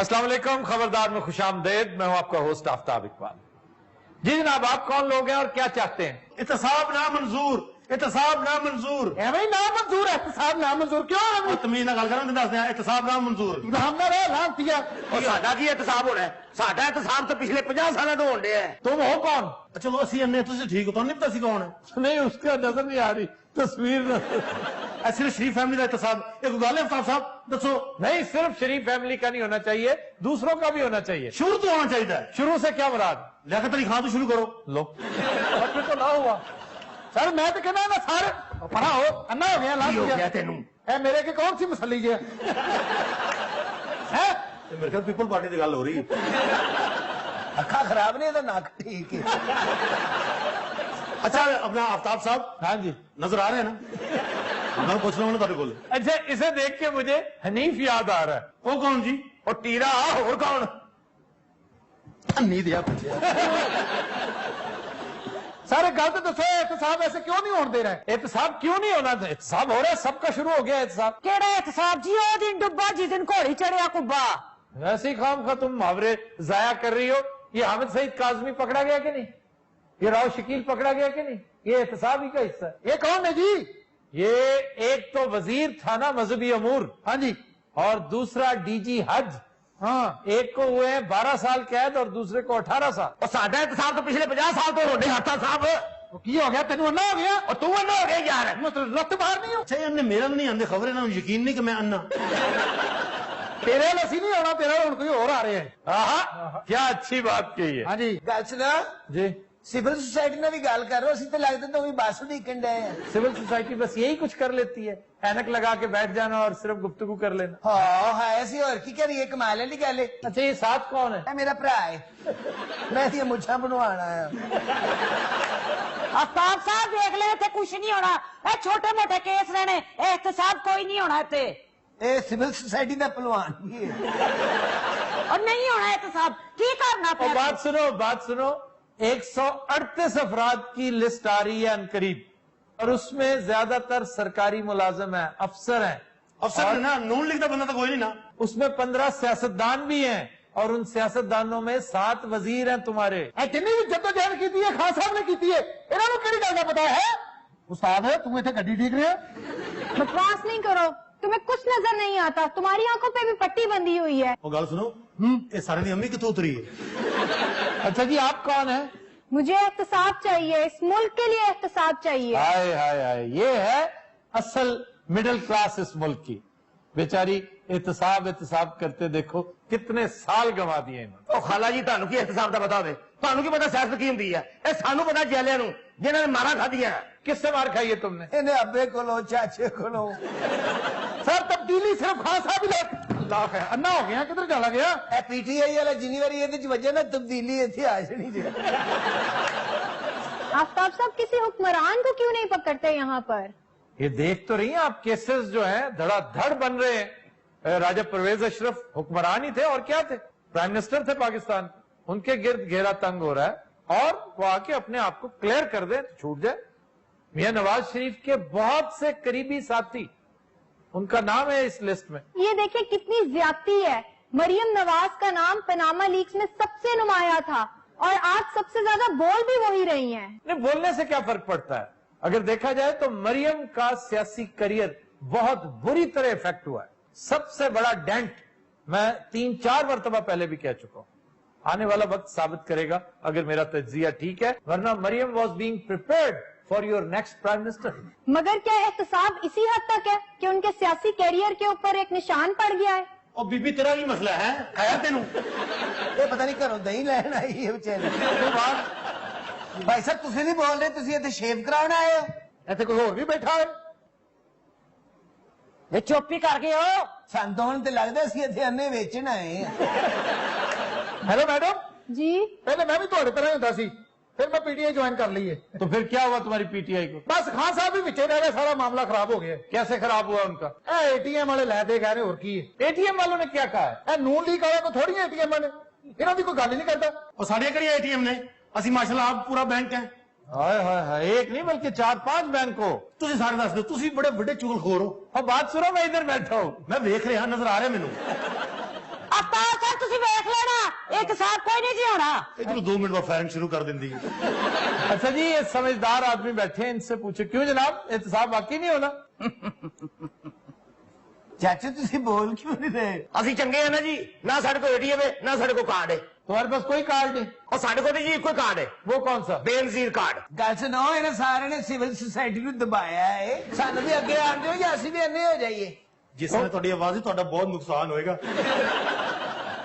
अस्सलाम वालेकुम, खबरदार में खुशामदेद। मैं हूं आपका होस्ट आफ्ताब इकबाल। जी जनाब, आप कौन लोग हैं और क्या चाहते हैं? एहतसाब नामंजूर, एहतसाब नामंजूर। भाई नामंजूर है, एहतसाब नामंजूर क्यों है? तमीज नाल गल करन दस दिया, एहतसाब नामंजूर। और साडा की एहतसाब होना है? साडा एहतसाब तो पिछले 50 साल तो होने है। तुम हो कौन? चलो असी अन्ने तुझे ठीक हो, तो नहीं पता सी कौन है? नहीं, उसका नजर नहीं आ रही तस्वीर। सिर्फ शरीफ फैमिली का एहतसाब। एक गल है अफ्ताब साहब, दसो। नहीं, सिर्फ शरीफ फैमिली का नहीं होना चाहिए, दूसरों का भी होना चाहिए। शुरू तो होना चाहिए। शुरू से क्या मुराद? लियाकत अली खान तो शुरू करो। लो फिर तो ना हुआ। सर मैं तो कहना ना सारे पढ़ा हो, अन्ना हो गया, लाभ हो गया तेनू है मेरे के कौन सी मसली है? मेरे ख्याल पीपल पार्टी की गल हो रही है। अखा खराब नहीं तो नाक ठीक है। अच्छा अपना आफ्ताब साहब, हाँ जी नजर आ रहे हैं ना? मैं पूछ रहा हूँ तेरे को। अच्छा, इसे देख के मुझे हनीफ याद आ रहा है। वो कौन जी? और टीरा और कौन? नहीं दिया कुछ। सारे गल तो दसो, एहतसाब ऐसे क्यों नहीं होने दे रहे? एहतसाब क्यों नहीं होना? एहतसाब हो रहा है, सबका शुरू हो गया एहतसाब। केड़ा एहतसाब जी? ओ दिन डुब्बा जिस दिन घोड़ी चढ़िया कुब्बा। वैसे ही खाम खा तुम मुहावरे जाया कर रही हो। ये हामिद सईद काजमी पकड़ा गया कि नहीं? ये राव शकील पकड़ा गया कि नहीं? ये एहतसाब ही का हिस्सा है। ये कौन है जी? ये एक तो वजीर थाना मजहबी अमूर, हाँ जी, और दूसरा डीजी हज। हाँ, एक को हुए हैं 12 साल कैद और दूसरे को 18 साल। और साडा एहतसाब तो पिछले 50 साल तो होने हाथा साहब। की हो गया? तेन अन्ना हो गया और तू अन्ना हो गया यार। मतलब रक्त बाहर नहीं हो। अच्छा अन्ने मेरा नहीं आंदे खबर है ना, यकीन नहीं कि मैं अन्ना। तेरे लसी नहीं होना, तेरा कोई और आ रहे हैं। हाँ, क्या अच्छी बात कही है। हाँ जी गल सुना जी। सिविल सोसाइटी ने भी गल कर रहे हो, तो लगता तो भी बस उड़ीकन डे। सिविल सोसाइटी बस यही कुछ कर लेती है, ऐनक लगा के बैठ जाना और सिर्फ गुफ्तगू कर लेना। हाँ है ऐसी और की करिए, कमाल वाली गल है। अच्छा, ये साथ कौन है? मेरा भरा है, मैं ये मुछा बनवाना है। आफ्ताब साहब देख ले, इतने कुछ नहीं होना। छोटे मोटे केस रहने, एहतसाब कोई नहीं होना इतने। ए सिविल सोसाइटी का पहलवान भी है और नहीं होना एहतसाब। की करना? बात सुनो 138 अफराद की लिस्ट आ रही है अनकरीब, और उसमें ज्यादातर सरकारी मुलाजिम है, अफसर हैं। अफसर है ना, नून लिखता बंदा तो कोई नहीं ना। उसमें 15 सियासतदान भी हैं, और उन सियासतदानों में 7 वजीर हैं तुम्हारे। जितनी भी जद्दोजहद की थी खान साहब ने की है, इन्होंने केड़ी गल दा पता है? उस्ताद है, तुम इतने गड्डी ठीक रहे? बकवास नहीं करो, तुम्हें कुछ नजर नहीं आता, तुम्हारी आंखों पे भी पट्टी बंधी हुई है। वो गल सुनो, ये सारे दी अम्मी कितों उतरी है? अच्छा जी, आप कौन है? मुझे एहतसाब चाहिए, इस मुल्क के लिए एहतसाब चाहिए। हाय हाय हाय, ये है असल मिडिल क्लास इस मुल्क की। बेचारी एहतसाब करते देखो कितने साल गंवा दिए इन्होंने। ओ खाला जी, ਤੁਹਾਨੂੰ ਕੀ एहतसाब ਦਾ बता दे? ਤੁਹਾਨੂੰ ਕੀ पता सियासत की ਹੁੰਦੀ है? ਇਹ ਸਾਨੂੰ पता ਜੈਲਿਆਂ ਨੂੰ जिन्होंने मारा खादियां। किससे मार खाई है तुमने? इन्हें अब्बे को चाचे को। सर तब्दीली सिर्फ खान साहब ही लाख है। अन्ना हो गया, किधर चला गया? पीटीआई वाला जिनी बारी ये वजह ना तब्दीली इतनी आ जानी। आफ्ताब साहब किसी हुक्मरान को क्यों नहीं पकड़ते यहाँ पर? ये देख तो रही हैं आप, केसेस जो हैं धड़ाधड़ बन रहे हैं। राजा परवेज अशरफ हुक्मरान ही थे और क्या थे, प्राइम मिनिस्टर थे पाकिस्तान, उनके गिर्द घेरा तंग हो रहा है और वो आके अपने आप को क्लियर कर दे तो छूट जाए। मियां नवाज शरीफ के बहुत से करीबी साथी, उनका नाम है इस लिस्ट में। ये देखिए कितनी ज्यादती है। मरियम नवाज का नाम पनामा लीक्स में सबसे नुमाया था और आज सबसे ज्यादा बोल भी वही रही हैं। नहीं, बोलने से क्या फर्क पड़ता है? अगर देखा जाए तो मरियम का सियासी करियर बहुत बुरी तरह इफेक्ट हुआ है। सबसे बड़ा डेंट मैं 3-4 मरतबा पहले भी कह चुका हूं। आने वाला वक्त साबित करेगा अगर मेरा तज्जिया ठीक है, वरना Maryam was being prepared for your next prime minister. मगर क्या एहतसाब इसी हद तक है कि उनके सियासी कैरियर के ऊपर एक निशान पड़ गया है? और बीबी तेरा ही मसला है, खाया तेनू? ये पता नहीं घरों दही लैन आई है बेचारी। भाई साहब तुसी नहीं बोल रहे, तुसी इत्थे शेव कराने आए हो? ऐसे कोई और भी बैठा है? ये चुप ही कर गए हो। सन तो हुण ते लगदा सी इत्थे अन्ने वेचण आए हैं। हेलो मैडम जी पहले मैं भी थोड़े तरह होता सी, फिर मैं पीटीआई ज्वाइन कर ली है। तो फिर क्या हुआ तुम्हारी पीटीआई को? बस खान साहब भी पीछे रह गए, सारा मामला खराब हो गया। कैसे खराब हुआ उनका? एटीएम वाले लै दे कह रहे और की है? एटीएम वालों ने क्या कहा है? नून लीग वाले को थोड़ी एटीएम ने, इन्हों की कोई गल ही नहीं करता। और साढ़िया कड़ी एटीएम ने, असी माशाल्लाह आप पूरा बैंक है। हाय हाय हाय, एक नहीं बल्कि 4-5 बैंक हो। तुझे सारे दस दो, तुसी बड़े बड़े चुगलखोर हो। और बात सुनो, मैं इधर बैठा हूँ, मैं देख रहा, नजर आ रहा है मैनू। आफ्ताब साहब एहतसाब कोई नहीं जी होना। इधर 2 मिनट बाद फायरिंग शुरू कर देंगी। अच्छा जी, ये समझदार आदमी बैठे हैं, इनसे पूछे क्यों जनाब एहतसाब वाकई नहीं होना? ਚਾਚੂ ਤੁਸੀਂ ਬੋਲ ਕਿਉਂ ਨਹੀਂ ਰਹੇ? ਅਸੀਂ ਚੰਗੇ ਆ ਨਾ ਜੀ, ਨਾ ਸਾਡੇ ਕੋਲ ਏਟੀਐਮ ਹੈ ਨਾ ਸਾਡੇ ਕੋਲ ਕਾਰਡ ਹੈ। तुम्हारे पास कोई कार्ड नहीं? और साढ़े को जी कोई कार्ड है, वो कौन सा? बेनजीर कार्ड। ਗੱਲ ਸੁਣੋ, ਇਹਨਾਂ ਸਾਰਿਆਂ ਨੇ ਸਿਵਲ ਸੁਸਾਇਟੀ ਨੂੰ ਦਬਾਇਆ ਹੈ। ਸਾਨੂੰ ਵੀ ਅੱਗੇ ਆਣ ਦਿਓ ਜਾਂ ਅਸੀਂ ਵੀ ਅੰਨੇ ਹੋ ਜਾਈਏ। जिस समय ਤੁਹਾਡੀ ਆਵਾਜ਼ ਹੀ ਤੁਹਾਡਾ ਬਹੁਤ ਨੁਕਸਾਨ ਹੋਏਗਾ।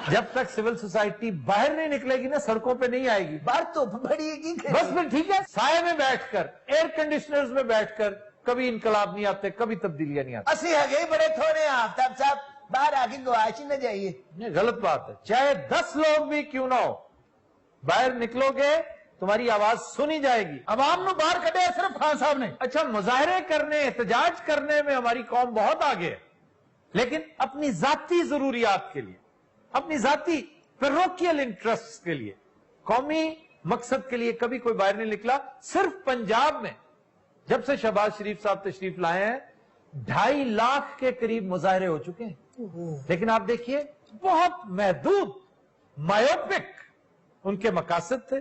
जब तक सिविल सोसाइटी बाहर नहीं निकलेगी ना, सड़कों पे नहीं आएगी। ਬਾਹਰ ਧੁੱਪ ਬੜੀ ਹੈਗੀ। बस फिर ठीक है, साए में बैठकर, एयर कंडीशनर्स में बैठकर कभी इनकलाब नहीं आते, कभी तब्दीलियां नहीं आती। ਅਸੀਂ ਹੈਗੇ ਹੀ बड़े थोड़े हैं। आफ्ताब साहब बाहर आके गवाश ही न जाइए। ये गलत बात है। चाहे 10 लोग भी क्यों ना हो, बाहर निकलोगे तुम्हारी आवाज सुनी जाएगी। आवाम ਨੂੰ बाहर ਕੱਢਿਆ सिर्फ खान साहब ने। अच्छा, मुजाहरे करने, एहतजाज करने में हमारी कौम बहुत आगे है, लेकिन अपनी जाती जरूरियात के लिए, अपनी जाती पैरोकियल इंटरेस्ट के लिए, कौमी मकसद के लिए कभी कोई बाहर नहीं निकला। सिर्फ पंजाब में जब से शहबाज शरीफ साहब तशरीफ लाए हैं 2.5 लाख के करीब मुजाहरे हो चुके हैं। लेकिन आप देखिए, बहुत महदूद, मायोपिक उनके मकासद थे,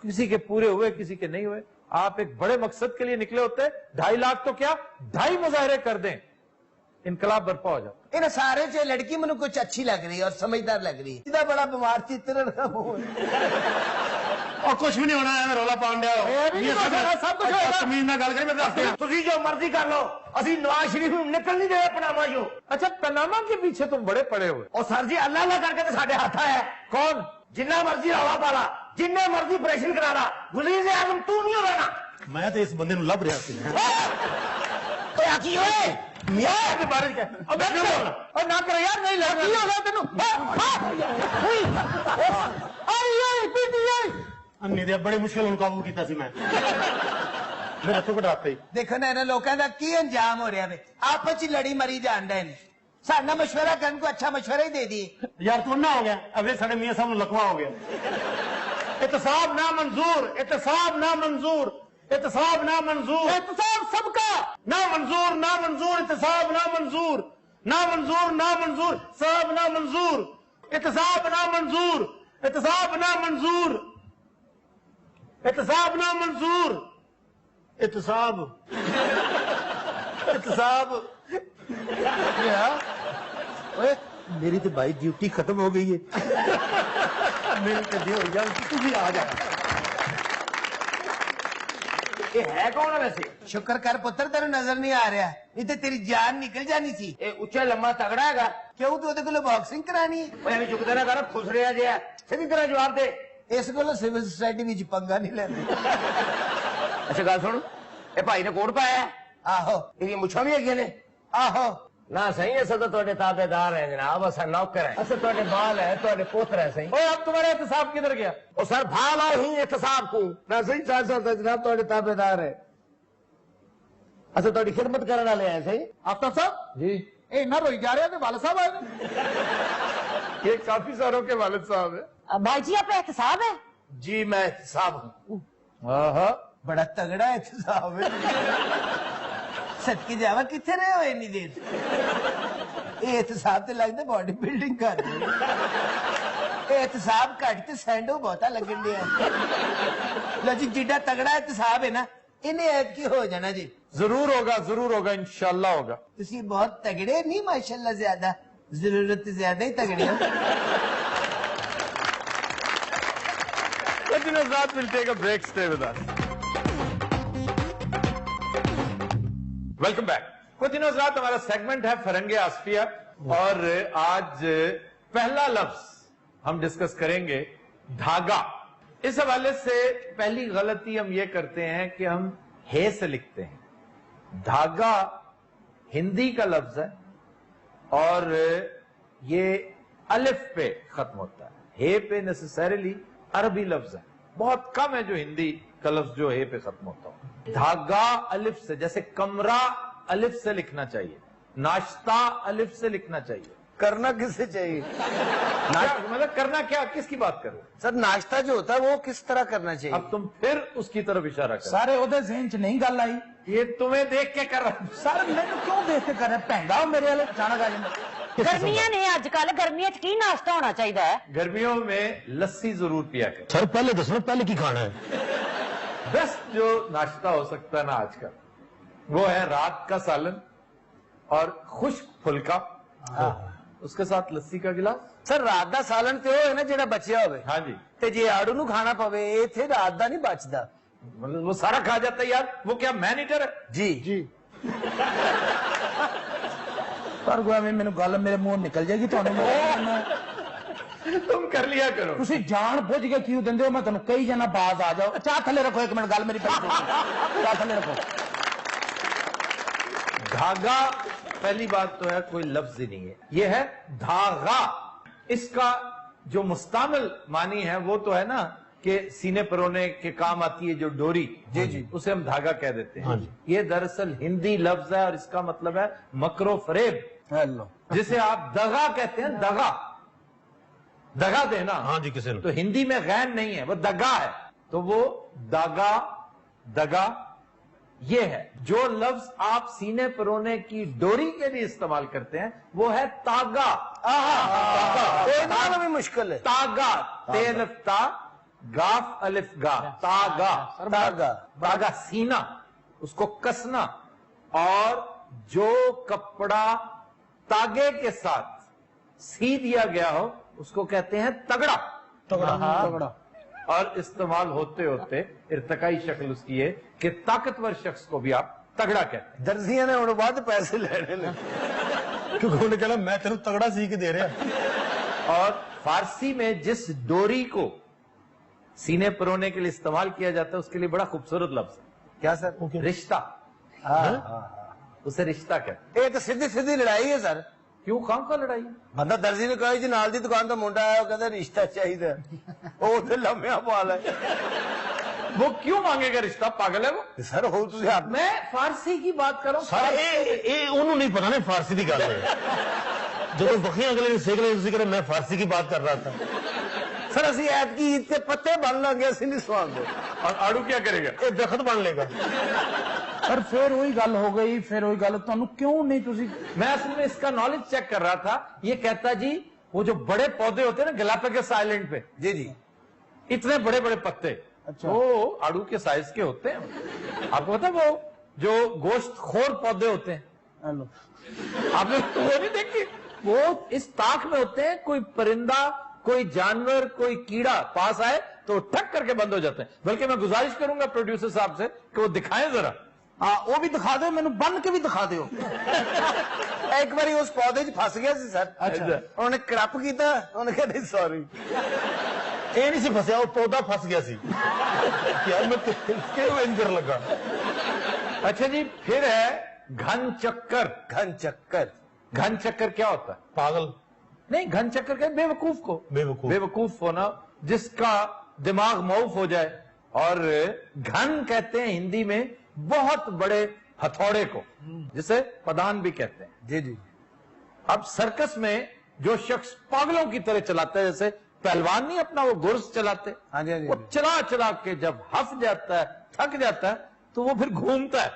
किसी के पूरे हुए किसी के नहीं हुए। आप एक बड़े मकसद के लिए निकले होते, 2.5 लाख तो क्या 2.5 मुजाहरे कर दें, इनकलाब बर्पा हो जाता। ਇਹਨਾਂ ਸਾਰੇ ਚ ਲੜਕੀ ਮੈਨੂੰ ਕੁਝ ਅੱਛੀ ਲੱਗ ਰਹੀ है और समझदार लग रही है। ਇਹਦਾ ਬੜਾ ਬਿਮਾਰ ਚਿੱਤਰ ਦਾ ਮੂੰਹ और कुछ भी नहीं होना है, रौला पान दिया सब कुछ होगा। तमीज ना गल करी, मैं दस दिया। ਤੁਸੀਂ ਜੋ ਮਰਜ਼ੀ ਕਰ ਲਓ, ਅਸੀਂ ਨਵਾਜ਼ ਸ਼ਰੀਫ ਨੂੰ ਨਿਕਲ ਨਹੀਂ ਦੇ ਪਨਾਮਾ ਜੋ। अच्छा, पनामा के पीछे तुम बड़े पड़े हुए। और सर जी अल्लाह अल्लाह करके तो साढ़े हाथ है। कौन? जिन्ना मर्जी रौला पाला, जिन्ने मर्जी ऑपरेशन करा ला, वजीर आजम तू नहीं होना। मैं तो इस बंदे ਨੂੰ ਲੱਭ ਰਿਹਾ ਸੀ। तो आखी होए यार बारिश का अब और ना करो यार, नहीं लग रहा है तेनू। ਅੰਨੀ ਦੇ ਬੜੇ ਮੁਸ਼ਕਿਲ ਨੂੰ ਕਾਬੂ ਕੀਤਾ ਸੀ ਮੈਂ। ਮੇਰਾ ਤੋਂ ਘਟਾਤੇ। ਦੇਖੋ ਨਾ ਇਹਨਾਂ ਲੋਕਾਂ ਦਾ ਕੀ ਅੰਜਾਮ ਹੋ ਰਿਹਾ ਵੇ। ਆਪਸ ਚ ਲੜੀ ਮਰੀ ਜਾਂਦੇ ਨੇ। ਸਾਡਾ ਮਸ਼ਵਰਾ ਕਰਨ ਕੋ ਅੱਛਾ ਮਸ਼ਵਰਾ ਹੀ ਦੇ ਦਿਏ। ਯਾਰ ਤੂੰ ਨਾ ਹੋ ਗਿਆ, ਅਵੇ ਸਾਡੇ ਮੀਆਂ ਸਾਹਿਬ ਨੂੰ ਲਕਵਾ ਹੋ ਗਿਆ। एहतसाब ना मंजूर, एहतसाब ना मंजूर, एहतसाब ना मंजूर, एहतसाब सबका ना मंजूर, ना मंजूर, एहतसाब ना मंजूर, ना मंजूर, ना मंजूर, साहब ना मंजूर, एहतसाब ना मंजूर, एहतसाब ना मंजूर, एहतसाब ना मंजूर, एहतसाब, एहतसाब। ओए मेरी तो भाई ड्यूटी खत्म हो गई है। मेरी तो हो जाए, तू भी आ जा। ये है कौन है वैसे? शुक्र कर पुत्र तेरे नजर नहीं आ रहा, नहीं तो तेरी जान निकल जानी थी। ये उच्चा लम्बा तगड़ा है। क्यों तू को बॉक्सिंग करानी है? ओए अभी चुकदा ना कर, खुश रहा जे सीधी तरह जवाब दे। इस को सिविल सोसाइटी विच पंगा नहीं लेते। अच्छा गल सुन, ये भाई ने कोट पाया है, आहो ये मुछा भी है ने। आहो ना सही है, सदा तो ताबेदार है जनाब, असा नौकर है, असा तो बाल है, तो पुत्र है सही। ओए अब तुम्हारा एहतसाब किधर गया? और सर भाल आओ ही एहतसाब को ना सही, साथ साथ जनाब तो ताबेदार है, असा तो खिदमत करने वाले हैं सही। आफ्ताब साहब जी, ए ना रोई जा रहे हैं, वालिद साहब आए। ये काफी सारों के वालिद साहब है। भाई जी आप एहतसाब है? जी मैं एहतसाब हूँ। बड़ा तगड़ा एहतसाब है। सदके जावा किथे रहे हो इतनी देर? एहतसाब तो लगता बॉडी बिल्डिंग कर एहतसाब घट ते सैंडो बहुता लगन दिया। लो जी, जिड्डा तगड़ा एहतसाब है ना, इन्हें ऐतकी हो जाना जी। जरूर होगा, जरूर होगा, इंशाल्लाह होगा। तुसी बहुत तगड़े नहीं माशाल्लाह, ज्यादा जरूरत से ज्यादा ही तगड़े हो। we'll take a break, stay with us. Welcome back. कुछ दिनों रात हमारा सेगमेंट है फरंगे आसफिया, और आज पहला लफ्ज हम डिस्कस करेंगे धागा। इस हवाले से पहली गलती हम ये करते हैं कि हम हे से लिखते हैं। धागा हिंदी का लफ्ज है और ये अलिफ पे खत्म होता है, हे पे नेसेसरीली अरबी लफ्ज है। बहुत कम है जो हिंदी का लफ्ज जो हे पे खत्म होता हो। धागा अलिफ से, जैसे कमरा अलिफ से लिखना चाहिए, नाश्ता अलिफ से लिखना चाहिए। करना किससे चाहिए? मतलब करना क्या, किसकी बात करो? सर नाश्ता जो होता है वो किस तरह करना चाहिए? अब तुम फिर उसकी तरफ इशारा करो। सारे ओदे ज़हन च नहीं गल आई। ये तुम्हें देख के कर रहा हूं। सर मैंने क्यों देख के कर रहे? भैंगा हो मेरे वाले, अचानक आ जाए। गर्मियां ने अजकल गर्मियां च की नाश्ता होना चाहिए है? गर्मियों में लस्सी जरूर पिया करें। सर पहले दसो पहले की खाना है? बेस्ट जो नाश्ता हो सकता है ना आजकल, वो है रात का सालन और खुश्क फुल्का, उसके साथ लस्सी का गिलास। ਸਰ ਰਾਤ ਦਾ ਸਾਲਨ ਤੇ ਉਹ ਹੈ ਨਾ ਜਿਹੜਾ ਬਚਿਆ ਹੋਵੇ, हाँ जी, ਤੇ ਜੇ ਆੜੂ ਨੂੰ ਖਾਣਾ ਪਵੇ ਇੱਥੇ ਰਾਤ ਦਾ ਨਹੀਂ ਬਚਦਾ मतलब वो सारा खा जाता है यार, वो क्या मैनेजर है? ਜੀ ਜੀ। ਪਰ ਗੋਆ ਮੈਨੂੰ ਗੱਲ ਮੇਰੇ ਮੂੰਹ ਨਿਕਲ ਜਾਏਗੀ ਤੁਹਾਨੂੰ। तुम कर लिया करो। ਤੁਸੀਂ ਜਾਣ ਬੁੱਝ ਕੇ ਕਿਉਂ ਦਿੰਦੇ ਹੋ? ਮੈਂ ਤੁਹਾਨੂੰ ਕਹੀ ਜਾਣਾ ਬਾਜ਼ ਆ ਜਾਓ। ਚਾਹ ਥੱਲੇ ਰੱਖੋ, ਇੱਕ ਮਿੰਟ ਗੱਲ ਮੇਰੀ ਚਾਹ ਥੱਲੇ ਰੱਖੋ। धागा पहली बात तो है कोई लफ्ज ही नहीं है, ये है धागा। इसका जो मुस्तामिल मानी है वो तो है ना कि सीने परोने के काम आती है जो डोरी, जी जी, उसे हम धागा कह देते हैं। ये दरअसल हिंदी लफ्ज है और इसका मतलब है मकरो फरेब, जिसे आप दगा कहते हैं। दगा, दगा देना। हाँ जी, किसी ने। तो हिंदी में गैन नहीं है, वो दगा है। तो वो दागा, दगा ये है। जो लफ्ज आप सीने परोने की डोरी के लिए इस्तेमाल करते हैं वो है तागा। भी मुश्किल है। तागा, तेलफ ता, गाफ अलिफ गा, तागा। तागा तागा सीना, उसको कसना। और जो कपड़ा तागे के साथ सी दिया गया हो उसको कहते हैं तगड़ा। तगड़ा। और इस्तेमाल होते होते इर्तकाई शक्ल उसकी है कि ताकतवर शख्स को भी आप तगड़ा कहते हैं। दर्जियां ने उन्होंने बाद पैसे लेने ने, क्योंकि उन्होंने कहा मैं तेरे तगड़ा सी के दे रहा। और फारसी में जिस डोरी को सीने परोने के लिए इस्तेमाल किया जाता है उसके लिए बड़ा खूबसूरत लफ्ज है। क्या सर? रिश्ता। उसे रिश्ता कहते हैं। ये तो सीधी सीधी लड़ाई है सर। क्यों खाम का लड़ाई? ਬੰਦਾ ਦਰਜੀ ਨੂੰ ਕਹੇ ਜੀ ਨਾਲ ਦੀ ਦੁਕਾਨ ਤੋਂ ਮੁੰਡਾ ਆਇਆ, ਉਹ ਕਹਿੰਦਾ ਰਿਸ਼ਤਾ ਚਾਹੀਦਾ। ਉਹ ਉੱਥੇ ਲੰਮਿਆ ਪਾ ਲੈ। वो क्यों मांगेगा रिश्ता? पागल है वो। ਸਰ ਹੋ ਤੁਸੀਂ ਆਪ मैं फारसी की बात कर रहा हूं। सारा उन्होंने नहीं पता ना फारसी की गल है। जब बखियां अगले ने सेक रहे थे, मैं फारसी की बात कर रहा था। सर ਅਸੀਂ ਐਤਕੀ ਈਦ ਤੇ ਪੱਤੇ ਬਣ ਲਾਂਗੇ, ਅਸੀਂ ਨਹੀਂ ਸਵਾਉਂਦੇ। और आड़ू क्या करेगा? ये दखत बन लेगा। ਪਰ ਫਿਰ ਉਹੀ ਗੱਲ ਹੋ ਗਈ, ਫਿਰ ਉਹੀ ਗੱਲ। ਤੁਹਾਨੂੰ ਕਿਉਂ नहीं ਤੁਸੀਂ? मैं असल में इसका नॉलेज चेक कर रहा था। ये कहता जी वो जो बड़े पौधे होते हैं ना गैलापागोस आइलैंड पे, जी जी, इतने बड़े बड़े पत्ते, अच्छा। वो आड़ू के साइज के होते हैं। आपको पता है वो जो गोश्त खोर पौधे होते हैं, हेलो, आपने वो नहीं देखी? वो इस ताक में होते हैं। कोई परिंदा, कोई जानवर, कोई कीड़ा पास आए तो ठक करके बंद हो जाते हैं। बल्कि मैं गुजारिश करूंगा प्रोड्यूसर साहब से कि वो दिखाएं जरा। हाँ वो भी दिखा दो, मैंने बन के भी दिखा दो। एक बार उस पौधे च फस गया सी सर। अच्छा। उन्होंने क्रप किया, उन्होंने कहा नहीं सॉरी। ये नहीं सी फसया, वो पौधा फस गया सी। यार मैं क्यों इंजर लगा। अच्छा जी, फिर है घन चक्कर। घन चक्कर। घन चक्कर क्या होता है? पागल नहीं, घन चक्कर क्या? बेवकूफ को। बेवकूफ होना, जिसका दिमाग मऊफ हो जाए। और घन कहते हैं हिंदी में बहुत बड़े हथौड़े को, जिसे पदान भी कहते हैं। जी जी। अब सर्कस में जो शख्स पागलों की तरह चलाता है, जैसे पहलवान नहीं अपना वो गुर्ज चलाते, हाँ जी, हाँ जी, वो चला चला के जब हफ जाता है, थक जाता है, तो वो फिर घूमता है।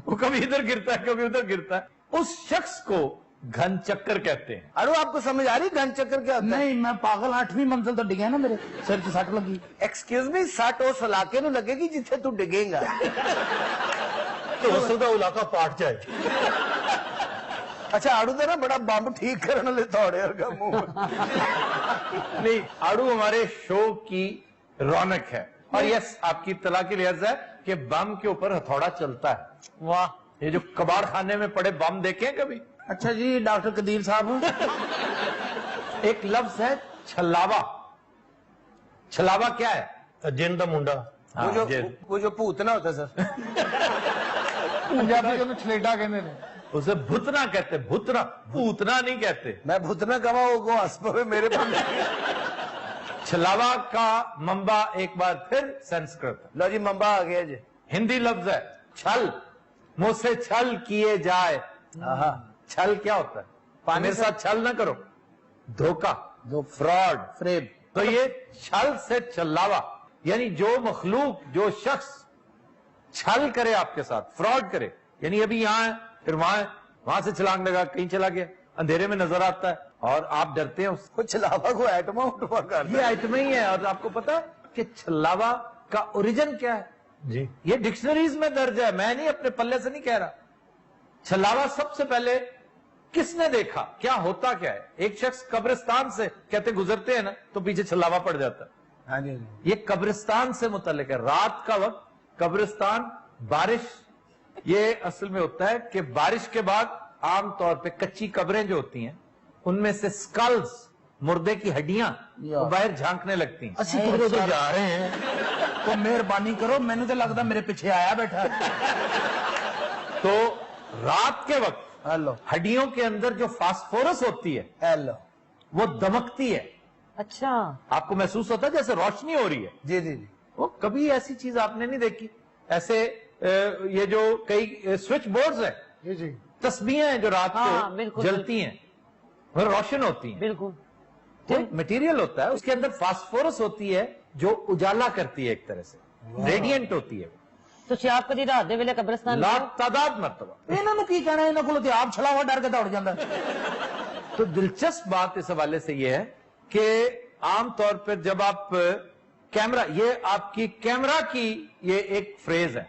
वो कभी इधर गिरता है, कभी उधर गिरता है। उस शख्स को घन चक्कर कहते हैं। अरे आपको समझ आ रही घन चक्कर क्या होता है? नहीं, मैं पागल 8वीं मंजिल तो डिगे ना, मेरे सिर से सट लगी। एक्सक्यूज मी, सट उस इलाके में लगेगी जिथे तू डिगेगा। तो हो सकता इलाका पाट जाए। अच्छा, आड़ू तो ना बड़ा बम ठीक करने ले थोड़े और का मुंह। नहीं, आड़ू हमारे शो की रौनक है। और यस, आपकी इत्तला की लिहाज है कि बम के ऊपर हथौड़ा चलता है। वाह, ये जो कबाड़ खाने में पड़े बम देखे हैं कभी? अच्छा जी, डॉक्टर कदीर साहब। एक लफ्ज है छलावा। छलावा क्या है? जिन दा मुंडा। वो जो भूतना होता है सर। पंजाबी को छलेडा कहते हैं। उसे भुतना कहते हैं। भुतना, भूतना नहीं कहते। मैं भुतना कहा वो हंस पवे मेरे पर। छलावा का मंबा एक बार फिर संस्कृत। लो जी, मंबा आ गया जी। हिंदी लफ्ज है छल। मुझसे छल किए जाए। छल क्या होता है? पानी मेरे साथ छल ना करो। धोखा, फ्रॉड, फ्रेब। तो ये छल से छलावा, यानी जो मखलूक, जो शख्स छल करे आपके साथ, फ्रॉड करे, यानी अभी यहां है, फिर वहां है, वहां से छलांग लगा, कहीं चला गया, अंधेरे में नजर आता है और आप डरते हैं उससे। وہ چھلاوا کو ایٹما اٹھوا کر ये आइटम ही है। और आपको पता है कि छलावा का ओरिजिन क्या है? जी ये डिक्शनरीज में दर्ज है, मैं नहीं अपने पल्ले से नहीं कह रहा। छलावा सबसे पहले किसने देखा, क्या होता क्या है? एक शख्स कब्रिस्तान से कहते गुजरते हैं ना तो पीछे छलावा पड़ जाता है। ہاں جی ये कब्रिस्तान से मुतल्लिक है। रात का वक्त कब्रिस्तान, बारिश, ये असल में होता है कि बारिश के बाद आमतौर पे कच्ची कब्रें जो होती हैं उनमें से स्कल्स, मुर्दे की हड्डियां वो बाहर झांकने लगती हैं। ਅਸੀਂ ਕਿਧਰੇ ਤੋਂ ਜਾ ਰਹੇ हैं तो ਮਿਹਰਬਾਨੀ ਕਰੋ ਮੈਨੂੰ ਤਾਂ ਲੱਗਦਾ ਮੇਰੇ ਪਿੱਛੇ ਆਇਆ ਬੈਠਾ तो रात के वक्त हेलो हड्डियों के अंदर जो फास्फोरस होती है हेलो वो दमकती है। अच्छा, आपको महसूस होता है जैसे रोशनी हो रही है। जी जी जी वो कभी ऐसी चीज आपने नहीं देखी। ऐसे ये जो कई स्विच बोर्ड्स है, जी जी तस्बीहें हैं जो रात हाँ, को बिल्कुल, जलती हैं, वो रोशन होती हैं। बिल्कुल। कोई मटेरियल होता है उसके अंदर फास्फोरस होती है जो उजाला करती है, एक तरह से रेडियंट होती है। ਤੁਸੀਂ ਆਪ ਕਦੀ ਰਾਤ ਦੇ ਵੇਲੇ ਕਬਰਸਤਾਨ ਗਏ? लातादाद मरतबा। ਇਹਨਾਂ ਨੂੰ ਕੀ ਕਹਿਣਾ, ਇਹਨਾਂ ਕੋਲ ਤੇ ਆਪ ਛਲਾਵਾ ਡਰ ਕੇ ਦੌੜ ਜਾਂਦਾ तो दिलचस्प बात इस हवाले से यह है कि आमतौर पर जब आप कैमरा, ये आपकी कैमरा की ये एक फ्रेज है,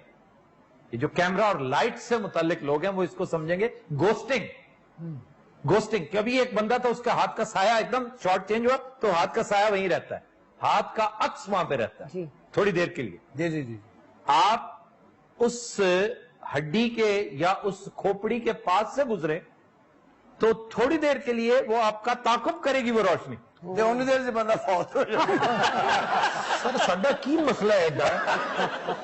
ये जो कैमरा और लाइट से मुतालिक लोग हैं वो इसको समझेंगे गोस्टिंग। गोस्टिंग, कभी एक बंदा था उसका हाथ का साया एकदम शॉर्ट चेंज हुआ तो हाथ का साया वहीं रहता है, हाथ का अक्स वहां पे रहता है जी। थोड़ी देर के लिए। जी जी जी आप उस हड्डी के या उस खोपड़ी के पास से गुजरे तो थोड़ी देर के लिए वो आपका ताकुब करेगी वो रोशनी। ਤੇ ਉਨੀ ਦੇਰ 'ਚ ਬੰਦਾ ਫੌਤ ਹੋ ਜਾਂਦਾ ਸਰ ਸਾਡਾ ਕੀ ਮਸਲਾ ਹੈ ਐਡਾ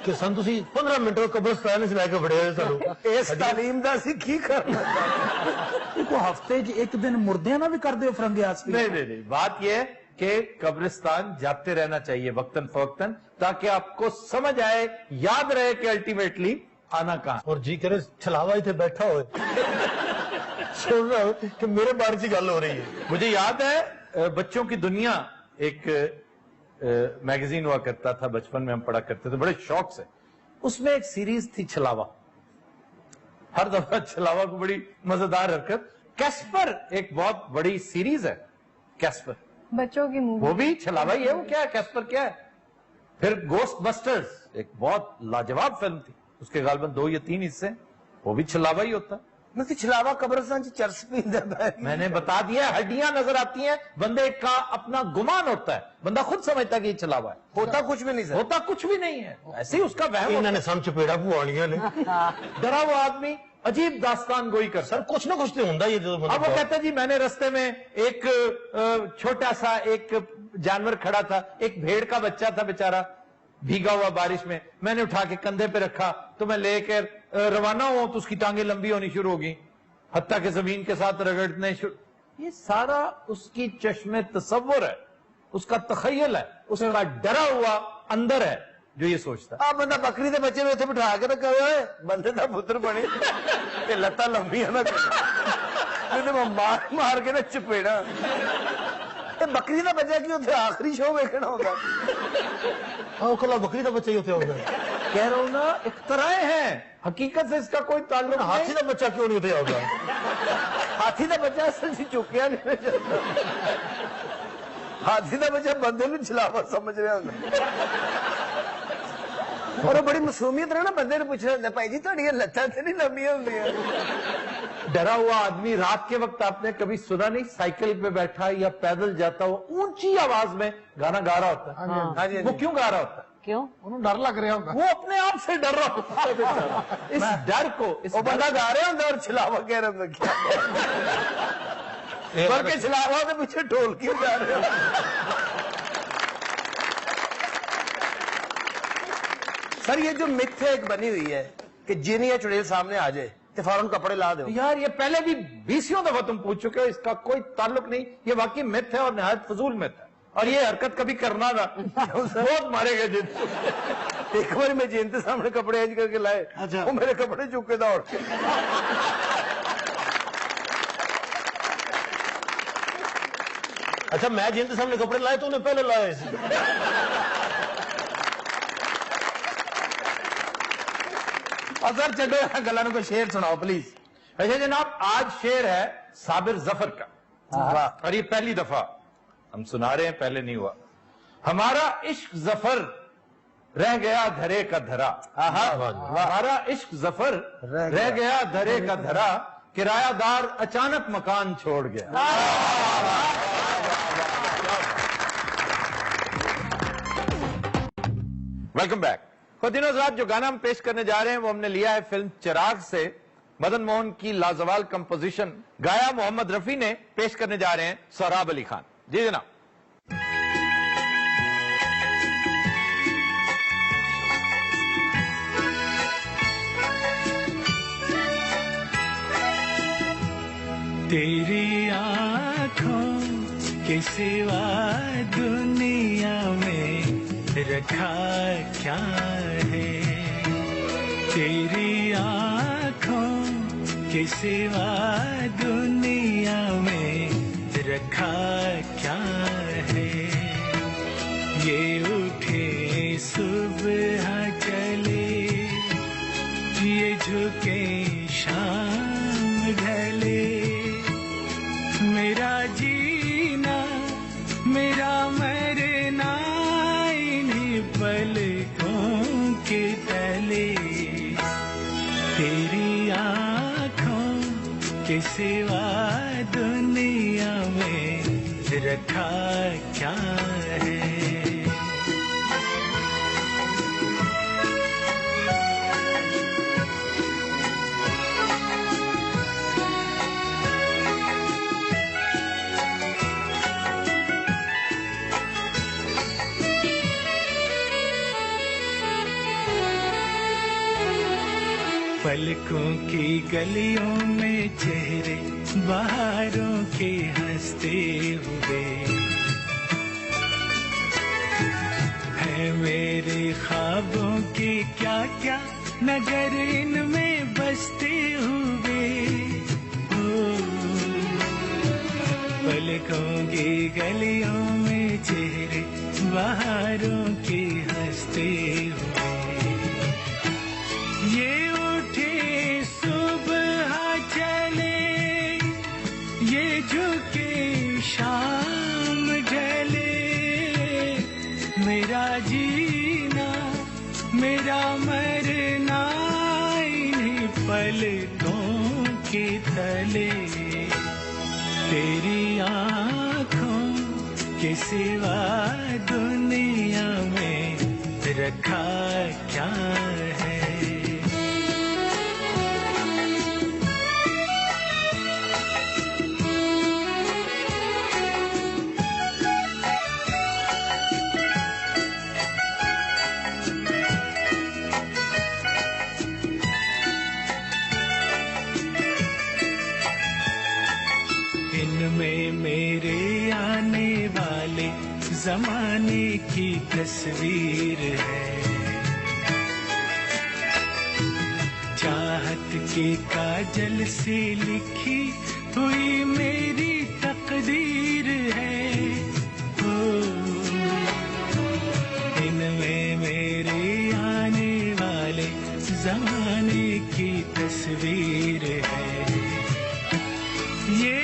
ਕਿ ਸਾਨੂੰ ਤੁਸੀਂ 15 ਮਿੰਟ ਕਬਰਸਤਾਨ ਵਿੱਚ ਲੈ ਕੇ ਵੜੇ ਹੋਏ ਸਾਨੂੰ ਇਸ ਤਾਲੀਮ ਦਾ ਅਸੀਂ ਕੀ ਕਰਨਾ ਦੇਖੋ ਹਫਤੇ 'ਚ ਇੱਕ ਦਿਨ ਮੁਰਦਿਆਂ ਨਾਲ ਵੀ ਕਰਦੇ ਹੋ ਫਰੰਗੇ ਆਸਫੀ नहीं नहीं नहीं, बात यह है कि कब्रिस्तान जाते रहना चाहिए वक्तन फवक्तन ताकि आपको समझ आए, याद रहे कि अल्टीमेटली आना कहां। ਔਰ ਜੀ ਕਰੇ ਛਲਾਵਾ ਇੱਥੇ ਬੈਠਾ ਹੋਏ ਸੁਣ ਰਹਾ ਹੂੰ ਕਿ ਮੇਰੇ ਬਾਰੇ 'ਚ ਗੱਲ ਹੋ ਰਹੀ ਹੈ। मुझे याद है बच्चों की दुनिया एक मैगजीन हुआ करता था, बचपन में हम पढ़ा करते थे बड़े शौक से। उसमें एक सीरीज थी छलावा, हर दफा छलावा को बड़ी मजेदार हरकत। कैस्पर एक बहुत बड़ी सीरीज है, कैस्पर बच्चों की मूवी। वो भी छलावा ही है। वो क्या है, कैस्पर क्या है? फिर गोस्ट बस्टर्स एक बहुत लाजवाब फिल्म थी, उसके गालबन 2 या 3 हिस्से, वो भी छलावा ही होता। ਮਤਲਬ ਛਲਾਵਾ ਕਬਰਸਤਾਨ 'ਚ ਚਰਸ ਪੀਂਦਾ ਹੈ मैंने बता दिया, हड्डियां नजर आती हैं, बंदे का अपना गुमान होता है, बंदा खुद समझता है कि ये छलावा है, ਹੋਤਾ ਕੁਝ ਵੀ ਨਹੀਂ ਸਰ होता कुछ भी नहीं है, ऐसे ही उसका वहम ਇਹਨਾਂ होता ਨੇ ਸਾਨੂੰ ਚਪੇੜਾ ਪਵਾਲੀਆਂ ਨੇ है। डरा हुआ आदमी अजीब दास्तान गोई कर ਸਰ ਕੁਛ ਨਾ ਕੁਛ ਤੇ ਹੁੰਦਾ ਹੀ ਹੈ ਜਦੋਂ अब वो ਬੰਦਾ कहता है जी मैंने रास्ते में एक छोटा सा एक जानवर खड़ा था, एक भेड़ का बच्चा था बेचारा, भीगा हुआ बारिश में, मैंने उठा के कंधे पे रखा तो मैं लेकर रवाना हुआ तो उसकी टांगे लंबी होनी शुरू होगी, हत्ता के जमीन के साथ रगड़ने शुरू। ये सारा उसकी चश्मे तसव्वुर है, उसका तखयल है, उसका डरा हुआ अंदर है जो ये सोचता है। ਆ ਬੰਦਾ ਬੱਕਰੀ ਦੇ ਬੱਚੇ ਨੂੰ ਇੱਥੇ ਬਿਠਾ ਕੇ ਰੱਖਿਆ ਓਏ ਬੰਦੇ ਦਾ ਪੁੱਤਰ ਬਣੇ ਤੇ ਲੱਤਾਂ ਲੰਬੀਆਂ ਨਾ ਇਹਨੇ ਮਾਰ ਮਾਰ ਕੇ ਨਾ ਚਪੇੜਾ ਇਹ ਬੱਕਰੀ ਦਾ ਬੱਚਾ ਕੀ ਉੱਥੇ ਆਖਰੀ ਸ਼ੋਅ ਵੇਖਣਾ ਹੁੰਦਾ ਆਹ ਕੱਲਾ ਬੱਕਰੀ ਦਾ ਬੱਚਾ ਹੀ ਉੱਥੇ ਆਉਂਦਾ कह रहा हूं ना, इख्तराएं हैं, हकीकत से इसका कोई ताल्लुक ਹਾਥੀ नहीं। ਦਾ ਬੱਚਾ ਕਿਉਂ ਨਹੀਂ ਉੱਥੇ ਆਉਂਦਾ ਹਾਥੀ ਦਾ ਬੱਚਾ ਅਸਲ 'ਚ ਚੁੱਕਿਆ ਨਹੀਂ ਜਾਂਦਾ ਹਾਥੀ ਦਾ ਬੱਚਾ ਬੰਦੇ ਨੂੰ ਛਲਾਵਾ ਸਮਝ ਰਿਹਾ ਹੁੰਦਾ ਔਰ ਉਹ ਬੜੀ ਮਾਸੂਮੀਅਤ ਨਾਲ ਨਾ ਬੰਦੇ ਨੂੰ ਪੁੱਛ ਰਿਹਾ ਭਾਈ ਜੀ ਤੁਹਾਡੀਆਂ ਲੱਤਾਂ ਤੇ ਨਹੀਂ ਲੰਬੀਆਂ ਹੁੰਦੀਆਂ डरा हुआ आदमी रात के वक्त आपने कभी सुना नहीं, साइकिल पे बैठा या पैदल जाता हुआ ऊंची आवाज में गाना गा रहा होता है। हाँ जी, वो क्यों गा रहा होता है? क्यों? ਉਹਨੂੰ ਡਰ ਲੱਗ ਰਿਹਾ ਹੁੰਦਾ वो अपने आप से डर रहा होता है बेचारा। इस डर को, इस ਉਹ ਬੰਦਾ ਗਾ ਰਿਹਾ ਹੁੰਦਾ ਔਰ ਛਲਾਵਾ ਕਹਿ ਰਿਹਾ ਹੁੰਦਾ ਕੀ ਬਲਕਿ ਛਲਾਵਾ ਦੇ ਪਿੱਛੇ ਢੋਲਕੀ ਜਾ ਰਿਹਾ सर ये जो मिथ है एक बनी हुई है कि जिन या चुड़ैल सामने आ जाए तो फौरन कपड़े ला दो यार ये पहले भी 20 दफा तुम पूछ चुके हो, इसका कोई ताल्लुक नहीं, ये वाकई मिथ है और निहायत फजूल मिथ है, और ये हरकत कभी करना ना बहुत मारेगा जिन। एक बार मैं जिन के सामने कपड़े एज करके लाए, अच्छा। वो मेरे कपड़े चुक के दौड़ के ਅੱਛਾ ਮੈਂ ਜਿੰਦ ਸਾਹਮਣੇ ਕੱਪੜੇ ਲਾਏ ਤਾਂ ਉਹਨੇ ਪਹਿਲੇ ਲਾਏ ਸੀ और सर चलो गला को शेर सुनाओ प्लीज अच्छा जनाब, आज शेर है साबिर जफर का, और ये पहली दफा हम सुना रहे हैं, पहले नहीं हुआ। हमारा इश्क जफर रह गया धरे का धरा, हमारा इश्क जफर रह गया धरे का धरा, किरायादार अचानक मकान छोड़ गया। Welcome back. खुदिनों हज़रात, जो गाना हम पेश करने जा रहे हैं वो हमने लिया है फिल्म चिराग से। मदन मोहन की लाजवाल कंपोजिशन गाया मोहम्मद रफी ने, पेश करने जा रहे हैं सोहराब अली खान। जी जनाब। तेरी आंखों के सिवा दुनिया में रखा क्या है, तेरी आंखों के सिवा दुनिया में रखा क्या है। ये उठे सुबह चले, ये झुके शाम ढले, मेरा जीना मेरा मरना इन्हीं पलकों के तले। तेरी आंखों के सिवा दुनिया में रखा क्या है। पलकों की गलियों में चेहरे बहारों के हंसते हुए है, मेरे ख्वाबों के क्या क्या नगर इनमें बसते हुए। पलकों की गलियों में चेहरे बहारों के हंसते हुए, ये झुके शाम ढले, मेरा जीना मेरा मरना इन्हीं पलकों के तले। तेरी आंखों के सिवा दुनिया में रखा क्या है। इनमें मेरे आने वाले जमाने की तस्वीर है, चाहत के काजल से लिखी हुई मेरी तकदीर है। इनमें मेरे आने वाले जमाने की तस्वीर है, ये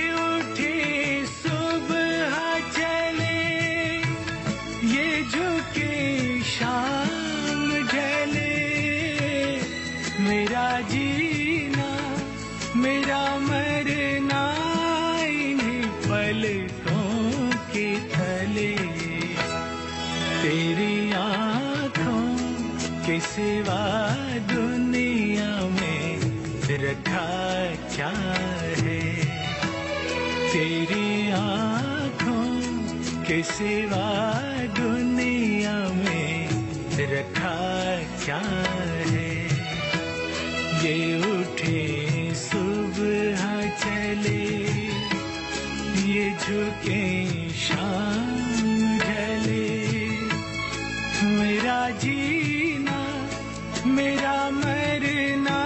शाम ढले, मेरा जीना मेरा मरना इन्हीं पलकों के तले। तेरी आंखों के सिवा दुनिया में रखा क्या है। तेरी आंखों के सिवा दुनिया में रखा क्या है। ये उठे सुबह चले, ये झुके शाम ढले, मेरा जीना मेरा मरना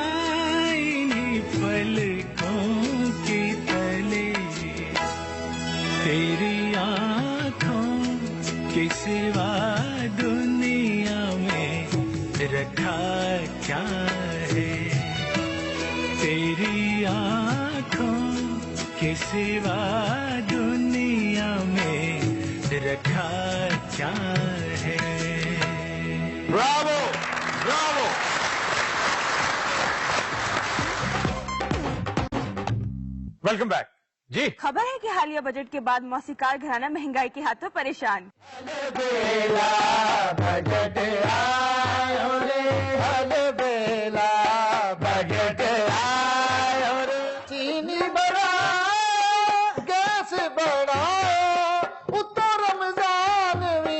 इन्हीं पलकों के तले। तेरी आंखों के सिवा दुनिया में रखा क्या है। तेरी आंखों के सिवा दुनिया में रखा क्या है। Bravo Bravo. वेलकम बैक जी। खबर है कि हालिया बजट के बाद मौसीकार घराना महंगाई के हाथों परेशान। चीनी बड़ा गैस बड़ा उत्तर रमजान भी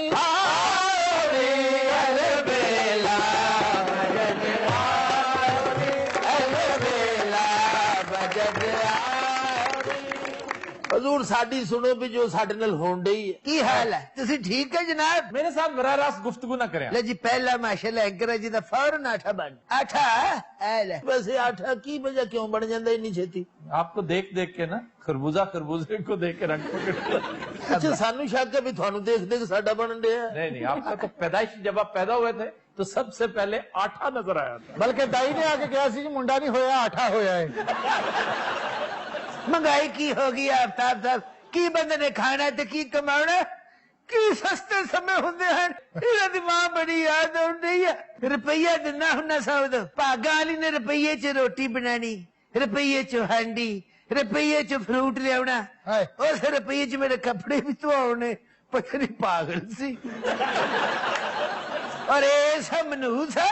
हजूर साडी सुनो भी जो साडे नाल होण डई है। की हाल है? तुसी ठीक है जनाब? मेरे साथ बराह रास्त गुफ्तगू ना करें। ले जी पहला माशाल्लाह एंकर है जी दा फौरन आठा बन आठा है। वैसे आठा की वजह क्यों बन जांदा इन्नी छेती? आपको देख देख के ना खरबूजे को देख के रंग पकड़। अच्छा सानू शक है भी थानू देख देख साडा बनन डया। नहीं आपका तो पैदाइश जब आप पैदा हुए थे तो सबसे पहले आठा नजर आया था। बल्कि दाई ने आके कहा सी जी मुंडा नहीं होया आठा होया है। महंगाई की होगी आफ्ताब साहब की बंदे ने खाना ते की कमाना की सस्ते समय होंदे हैं। इहदा दी मां बड़ी याद आउंदी है। रुपया दिना हुन्ना साउद भागा वाली ने रुपये च रोटी बनानी रुपये च हांडी रुपये च फ्रूट लियावना उस रुपये च मेरे कपड़े भी धोने पता नहीं पागल सी। और ऐसा मनहूस है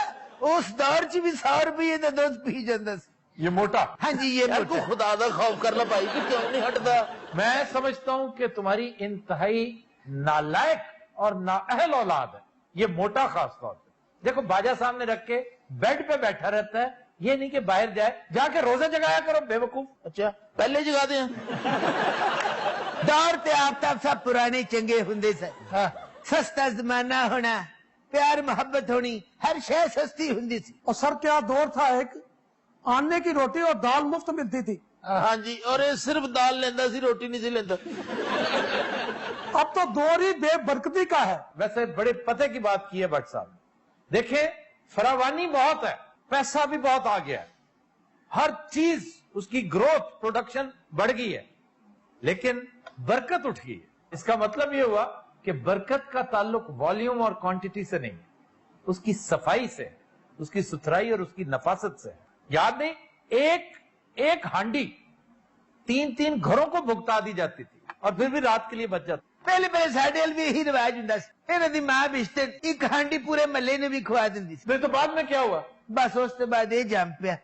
उस दौर च भी 100 रुपये का दूध पी जाता सी। ये मोटा। हाँ जी ये मोटा। खुदा दा खौफ कर ला भाई कि क्यों नहीं हटता। मैं समझता हूं कि तुम्हारी इंतहाई नालायक और नाअहल औलाद है ये मोटा, खास तौर पे। देखो बाजा सामने रख के बेड पे बैठा रहता है, ये नहीं कि बाहर जाए, जाके रोजे जगाया करो बेवकूफ। अच्छा पहले जगा दे। दौर ते आफ्ताब साहब पुराने चंगे हुंदे सन। सस्ता जमाना होना, प्यार मोहब्बत होनी, हर शय सस्ती हुंदी सी। और सर क्या दौर था, एक आने की रोटी और दाल मुफ्त मिलती थी। हाँ जी और ये सिर्फ दाल लेंदा सी रोटी नहीं सी लेंदा। अब तो दौर ही बेबरकती का है। वैसे बड़े पते की बात की है भट्ट साहब। देखें फरावानी बहुत है, पैसा भी बहुत आ गया है, हर चीज उसकी ग्रोथ प्रोडक्शन बढ़ गई है, लेकिन बरकत उठ गई है। इसका मतलब ये हुआ कि बरकत का ताल्लुक वॉल्यूम और क्वांटिटी से नहीं, उसकी सफाई से, उसकी सुथराई और उसकी नफासत से। याद नहीं एक हांडी 3-3 घरों को भुगता दी जाती थी और फिर भी रात के लिए बच जाती। पहले साडे भी यही रिवाज हुंदा सी। इन्हां दी मां बिस्ते एक हांडी पूरे महल्ले ने भी खवा दिंदी सी। फिर तो बाद में क्या हुआ? बस उस बाद ये जम पिया।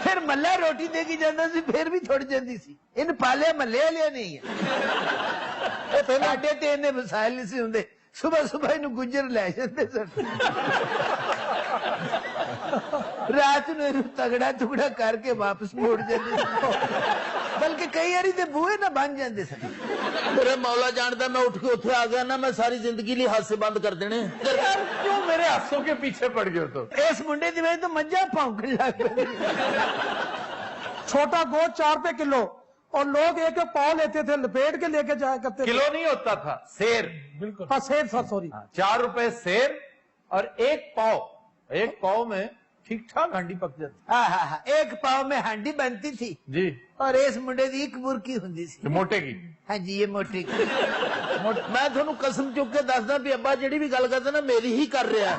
फिर मल्ला रोटी दे के जाता सी, फिर भी थोड़ी जाती सी। इन पालिया महल्ले वाले नहीं है। साडे ते इन्ने वसाइल नहीं सी हुंदे। सुबह सुबह इन्हू गुजर लै जांदे सन। रात में तगड़ा टुकड़ा करके वापस मोड़ जाते, बल्कि कई बारी ते बूहे ना बन जाते सन। मेरे मौला जानदा मैं उठ के उठे आ गया ना, मैं सारी जिंदगी लिए हादसे बंद कर देने। क्यों मेरे हाथों के पीछे पड़ गए तो? इस मुंडे की वजह तो मज्जा भौंकने लग गई। छोटा गोश्त 4 रुपए किलो और लोग एक पाव लेते थे, लपेट के लेके जाया करते थे। किलो नहीं होता था, सेर। बिल्कुल हाँ सेर सर सॉरी। 4 रुपए सेर और एक पाव में ठीक ठाक हांडी पक जाती। हाँ एक पाव में हांडी बनती थी जी। और इस मुंडे की एक बुरकी हुंदी सी। मोटे की। हाँ जी ये मोटी की। मैं थोनू कसम चुक के दसदा भी अब्बा जिहड़ी भी गल करदा ना मेरी ही कर रहा।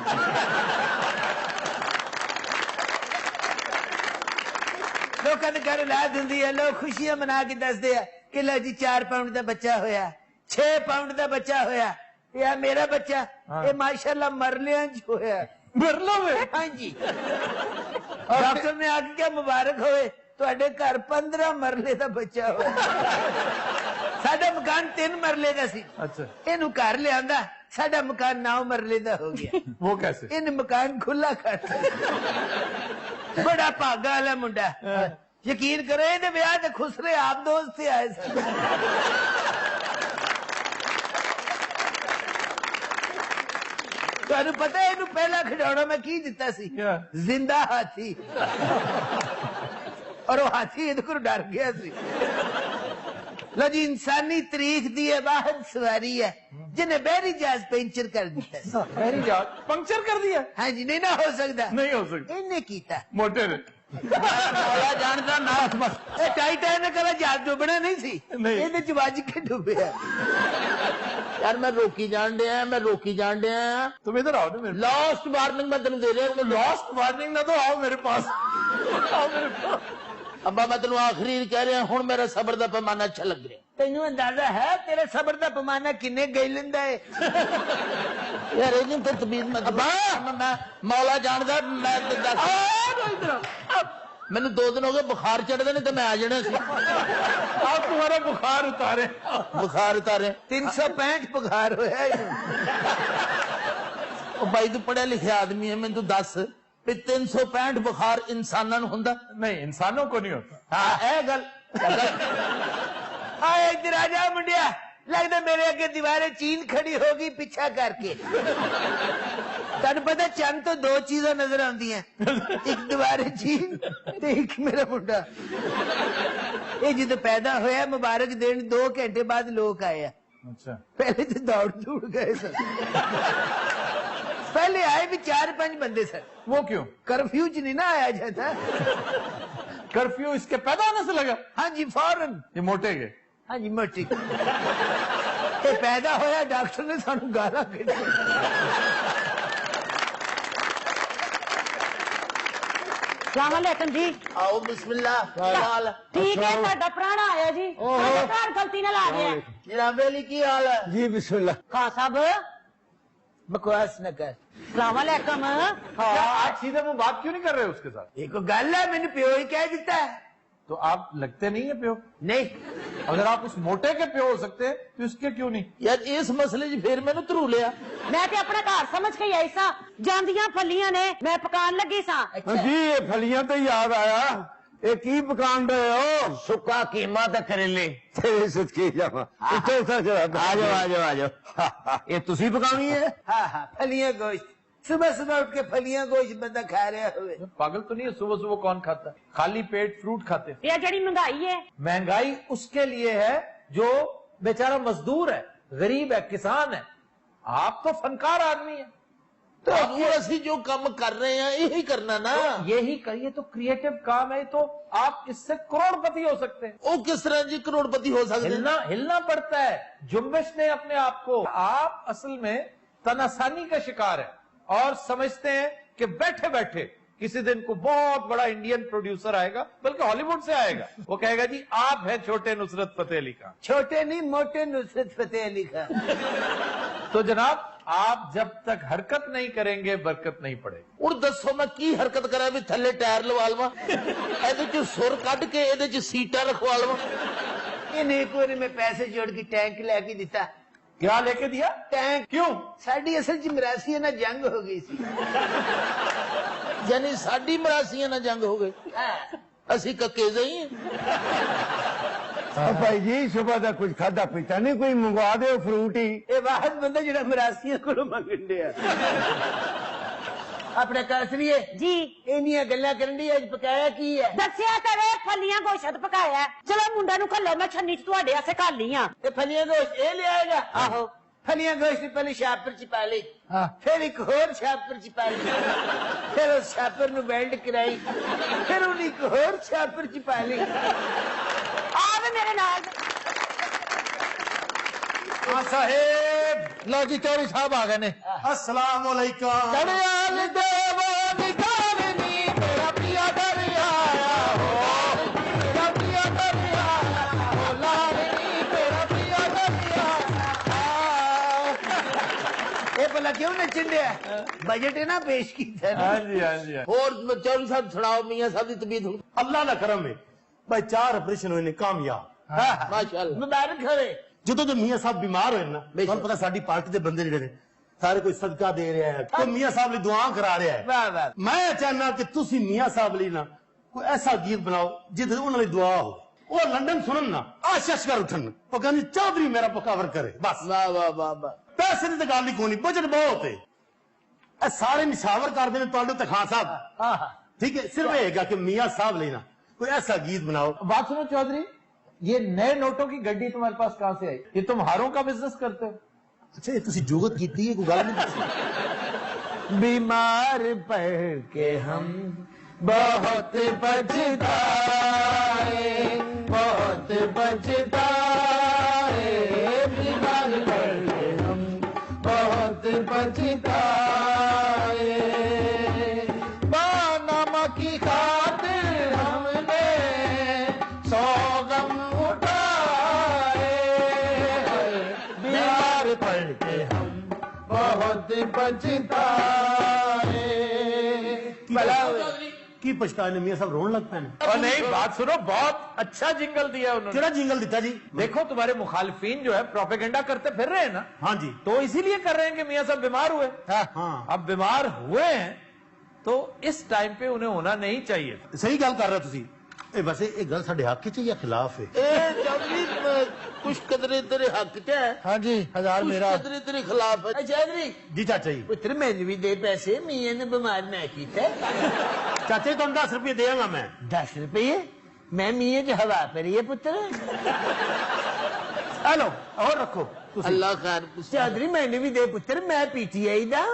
लोगों ने घर ला दी है, लोग खुशियां मना के दसदे है कि लो जी 4 पाउंड का बच्चा होया, 6 पाउंड का बच्चा होया, या मेरा बच्चा ये माशाल्लाह मरलियां च होया। मरलो में? हाँ जी। डॉक्टर ने आके क्या मुबारक होए तुहाडे घर 15 मरले का बच्चा होया। साडा मकान 3 मरले का सी। अच्छा। इनू घर लियांदा, साडा मकान 9 मरले का हो गया। वो कैसे? इन मकान खुला करता। बड़ा भागा वाला मुंडा। यकीन करो ये ब्याह ते खुसरे आप दोस्त से आए सन। तुहानू पता है इनू पहला खिडौना मैं की दिता सी? क्या? जिंदा हाथी। और वो हाथी इहदे कोल डर गया सी। लो जी इंसानी तारीख दी वाहद सवारी है जिन्हें बहरी जहाज पंचर कर दिया। बहरी जहाज पंक्चर कर दिया? हाँ जी नहीं ना हो सकता। नहीं हो सकता। इन्हें कीता। मोटे ने। ਮੌਲਾ ਜਾਣਦਾ ਨਾ ਬਸ ਇਹ ਟਾਈਟੈਨਿਕ ਵਾਲਾ ਜਹਾਜ਼ ਡੁੱਬਣਾ ਨਹੀਂ ਸੀ ਇਹਦੇ ਚ ਵੱਜ ਕੇ ਡੁੱਬਿਆ यार मैं रोकी जान दिया तुम इधर आओ ना मेरे लास्ट वार्निंग मैं तेन दे रहा लास्ट वार्निंग ना तो आओ मेरे पास अब्बा मैं तेन आखिरी कह रहा हूं मेरा सबर दा पैमाना अच्छा लग रहा तेनू अंदाजा है तेरा सबर दा पैमाना किन्ने गई लेंदा है यार ये तो तमीज मत मैं मौला जानदा मैं दस मैंने 2 दिन हो गए बुखार चढ़दे नहीं तो मैं आ जाना सी आप तुम्हारा बुखार उतारे 365 बुखार होया ओ भाई तू पढ़िया लिखिया आदमी है मैं तू दस 365 बुखार इंसानां नूं हुंदा नहीं इंसानों को नहीं होता हाँ ए गल हाँ इधर आ जा मुंडिया लगता मेरे अगे दीवारे चीन खड़ी होगी पीछा करके तेन पता चंद तो 2 चीजा नजर आती एक दीवारे चीन ते एक मेरा मुंडा ये जो पैदा होया मुबारक देन 2 घंटे बाद लोग आए अच्छा पहले तो दौड़ गए सर पहले आए भी 4-5 बंदे सर वो क्यों कर्फ्यू च नहीं ना आया जाता कर्फ्यू इसके पैदा होने से लगा हाँ जी फौरन ये मोटे के हाँ जी मोटी ये पैदा होया डॉक्टर ने सानू गाला सलामकुम जी आओ बिस्मिल्लाह क्या हाल है ठीक है ਤੁਹਾਡਾ ਪ੍ਰਾਣਾ ਆਇਆ ਜੀ ਤੁਹਾਡੇ ਘਰ ਗਲਤੀ ਨਾਲ ਆ ਗਿਆ जनाब अली की हाल है जी बिस्मिल्लाह ਖਾਨ ਸਾਹਿਬ बकवास न कर सलामकुम आज सीधे मुंह बात क्यों नहीं कर रहे उसके साथ एक गल है मैंने प्यो ही कह दिता है तो आप लगते नहीं है प्यो नहीं अगर आप उस मोटे के प्यो हो सकते हैं तो इसके क्यों नहीं यार इस मसले च फिर मैंने धरू लिया ਮੈਂ ਤੇ ਆਪਣਾ ਘਰ ਸਮਝ ਕੇ ਆਈ ਸਾਂ ਜਾਂਦੀਆਂ ਫਲੀਆਂ ਨੇ ਮੈਂ ਪਕਾਉਣ ਲੱਗੀ ਸਾਂ जी ये फलियां तो याद आया ये की पकान रहे हो सुक्का कीमा ते करेले तेरे सदके जावा इतो सच आ जाओ ये तुसी पकानी है हाँ हाँ फलियां गोश्त सुबह सुबह उठ के फलियां गोश्त बंदा खा रहा हुए पागल तो नहीं है सुबह सुबह कौन खाता है खाली पेट फ्रूट खाते ਇਹ ਜਿਹੜੀ मਹਿंगाई है महंगाई उसके लिए है जो बेचारा मजदूर है गरीब है किसान है आप तो फनकार आदमी है तो वो असली जो काम कर रहे हैं यही करना ना यही करिए तो क्रिएटिव काम है तो आप इससे करोड़पति हो सकते हैं वो किस तरह जी करोड़पति हो सकते हैं हिलना पड़ता है जुम्बिश ने अपने आप को आप असल में तनासानी का शिकार है और समझते हैं कि बैठे बैठे किसी दिन को बहुत बड़ा इंडियन प्रोड्यूसर आएगा बल्कि हॉलीवुड से आएगा वो कहेगा जी आप हैं छोटे नुसरत फतेह अली खान छोटे नहीं मोटे नुसरत फतेह अली खान तो जनाब आप जब तक हरकत नहीं करेंगे बरकत नहीं पड़ेगी और दसो मैं की हरकत करा भी थले टायर लवा लवा ਇਹਦੇ ਚ ਸੁਰ ਕੱਢ ਕੇ ਇਹਦੇ ਚ ਸੀਟਾਂ ਰਖਵਾ ਲਵਾਂ ਇਹਨੇ ਇੱਕ ਵਾਰੀ ਮੈਂ ਪੈਸੇ ਜੋੜ ਕੇ ਟੈਂਕ ਲੈ ਕੇ ਦਿੱਤਾ क्या लेके दिया टैंक क्यों साड़ी असल च मरासी ना जंग हो गई सी यानी साड़ी मरासी ना जंग हो गई असी कक्के सही भाई जी सुबह का कुछ खादा पीता नहीं कोई मंगवा दो फ्रूट ही ये वाहद बंदा जो मरासिया को मंगन दिया अपने कसरिए जी इनिया गल्ला करन दी अज पकाया की है ਦੱਸਿਆ ਕਰੇ ਫਲੀਆਂ ਗੋਸ਼ਤ ਪਕਾਇਆ ਚਲੋ ਮੁੰਡਾ ਨੂੰ ਘੱਲੋ ਮੈਂ ਛੰਨੀ ਚ ਤੁਹਾਡੇ ਆਸੇ ਘੱਲੀ ਆ ये फलियां गोश्त ये ले आएगा आहो फलियां गोश्त पहले छापर च पा ली फिर एक होर छापर च पा ली फिर उस छापर नु वेल्ड कराई फिर उन एक होर छापर च पा ली ਆਵੇ ਮੇਰੇ ਨਾਲ साहेब लो जी चौधरी साहब आ गए ने अस्सलाम वालेकुम दरियाल देवानी गावनी मेरा पिया दरिया आया हो मेरा पिया दरिया आया हो लाडनी मेरा पिया दरिया ये भला क्यों नचन दिया बजट है ना पेश कीता हाँ जी हाँ जी और चौधरी साहब सुनाओ मियां साहब की तबीयत हुई अल्लाह का करम है भाई 4 ऑपरेशन हुए ने कामयाब माशाअल्लाह मुबारक होवे ਜਦੋਂ ਤੇ ਮੀਆਂ ਸਾਹਿਬ ਬਿਮਾਰ ਹੋਏ ਨਾ ਤੁਹਾਨੂੰ ਪਤਾ ਸਾਡੀ ਪਾਰਟੀ ਦੇ ਬੰਦੇ ਜਿਹੜੇ ਨੇ ਸਾਰੇ ਕੋਈ ਸਦਕਾ ਦੇ ਰਿਹਾ ਹੈ ਕੋਈ ਮੀਆਂ ਸਾਹਿਬ ਲਈ ਦੁਆ ਕਰਾ ਰਿਹਾ ਹੈ वाह वाह ਮੈਂ ਚਾਹਨਾ ਕਿ ਤੁਸੀਂ ਮੀਆਂ ਸਾਹਿਬ ਲਈ ਨਾ ਕੋਈ ਐਸਾ ਗੀਤ ਬਣਾਓ ਜਿਹਦੇ ਉਹਨਾਂ ਲਈ ਦੁਆ ਹੋ ਉਹ ਲੰਡਨ ਸੁਣਨ ਨਾ ਆਸ਼ਸ਼ ਕਰ ਉਠਣ ਉਹ ਕਹਿੰਦੇ ਚੌਧਰੀ ਮੇਰਾ ਪਕਾਵਰ ਕਰੇ ਬਸ वाह वाह वाह वाह ਪੈਸੇ ਦੀ ਤਾਂ ਗੱਲ ਹੀ ਕੋਈ ਨਹੀਂ ਬਜਟ ਬਹੁਤ ਹੈ ਇਹ ਸਾਰੇ ਨਿਸ਼ਾਵਰ ਕਰਦੇ ਨੇ ਤੁਹਾਡੇ ਤੇ ਖਾਨ ਸਾਹਿਬ ठीक है सिर्फ ये है कि मियाँ साहब लेना कोई ऐसा गीत बनाओ बात सुनो चौधरी ये नए नोटों की गड्डी तुम्हारे पास कहां से आई ये तुम हारों का बिजनेस करते हो अच्छा ये तुसी जुगत कीती है कोई गल नहीं बीमार पड़ के हम بہت پچھتائے بہت پچھتائے بیمار پڑ کے ہم بہت پچھتائے پاناما کی خاطر ہم نے سو غم اٹھائے بیمار پڑ کے ہم بہت پچھتائے کی پچھتائے میاں صاحب رون لگ پے اور نہیں بات سنو بہت اچھا جنگل دیا انہوں نے کیڑا جنگل دیتا جی دیکھو تمہارے مخالفین جو ہے پروپیگنڈا کرتے پھر رہے ہیں نا ہاں جی تو اسی لیے کر رہے ہیں کہ میاں صاحب بیمار ہوئے ہاں اب بیمار ہوئے ہیں تو اس ٹائم پہ انہیں ہونا نہیں چاہیے تھا صحیح گل کر رہا تسی ویسے یہ گل ساڈے حق چ یا خلاف ہے چودھری کچھ قدرے تیرے حق چ ہے ہاں جی 1000 میرا کچھ قدرے تیرے خلاف ہے چودھری جی چاچا جی پتر مینو بھی دے پیسے میاں نے بیمار میں کیتا چاچے تم 10 روپے دیا گا میں 10 روپے میں میاں جو ہوا پری ہے پتر ہلو اور رکھو اللہ خیر چودھری مینو بھی دے پتر میں پی ٹی آئی دا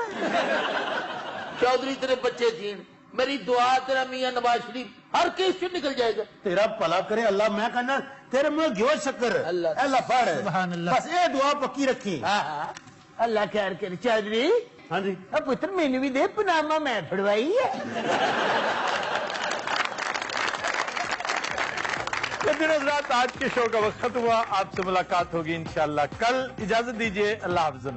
چودھری تیرے بچے جین میری دعا تیرا میاں نواز شریف ہر کیس سے نکل جائے گا تیرا بھلا کرے اللہ میں کہنا تیرے منہ گھیو شکر اللہ پڑھ سبحان اللہ بس یہ دعا پکی رکھی اللہ خیر کرے چودھری ہاں جی اب پتر مینو بھی دے پناما میں پھڑوائی ہے حضرات آج کے شو کا وقت ختم ہوا آپ سے ملاقات ہوگی انشاءاللہ کل اجازت دیجیے اللہ حافظ